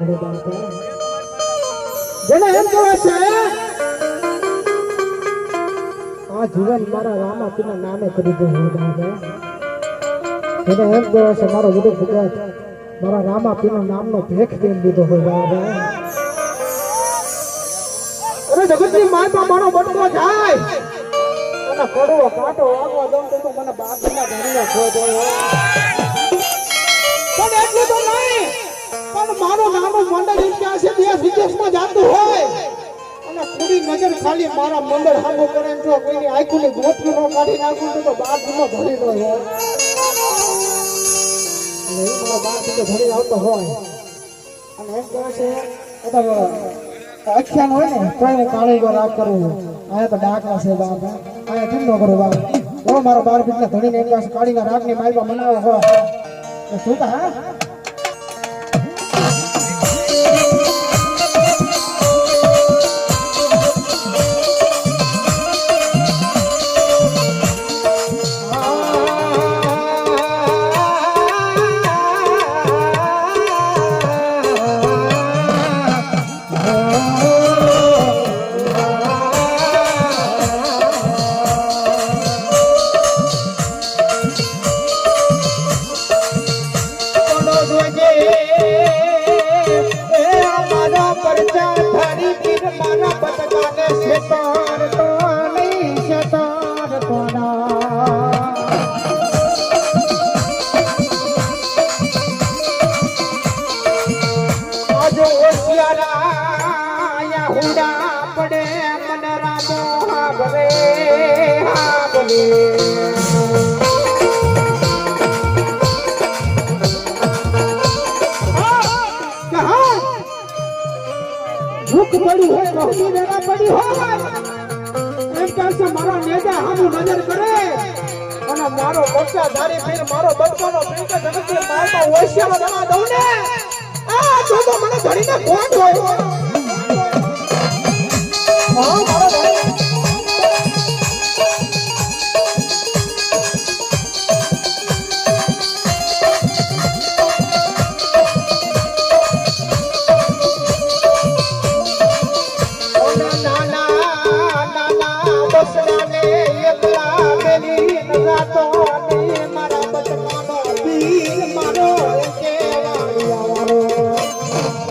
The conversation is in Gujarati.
મારો બાપા જેને એમ કહે છે આ જીવન મારા રામાપીના નામે કરી દે બાપા જેને એમ કહે છે મારો બધો ભગત મારા રામાપીના નામનો ભેખ દઈ દીધો હોય બાપા અરે જગતની માતા મારો બટકો જાય અને કડવો કાંટો વાગવા દઉં તો મને બાપના ધણીના ખોજો પણ એટલું તો નહીં પણ મારું નાનું મંડળ એમ ક્યાં છે દેશ વિદેશમાં જાતું હોય અને પૂરી નજર ખાલી મારા મંડળ હામો કરે જો કોઈની આંખોની ગોઠવી ન કાઢી નાખું તો બાપમાં ધણી ન હોય અને એ મારા બાપ તો ધણી આવતો હોય અને એમ કહે છે અખ્યાન હોય ને કોઈ કાળી ગો રાગ કરવું આયા તો ડાકલા છે બાપ આયા કેમ ન કરું બાપ તો મારો બાર બીજના ધણીને એમ કહે કાળીના રાગની માલમાં મનાવે હો શું કહા ભૂખ પડી હોય કહું વેરા પડી હોય એમ કહે મારા નેજા હામું નજર કરે અને મારો બચ્ચા ધારી ફેર મારો બચ્ચાનો પ્રીત જગતની માતા ઓશિયાનો દવા દઉં ને આ જો તો મને ધણીને કોણ હોય હા મારો નાના નાના બસડાને એક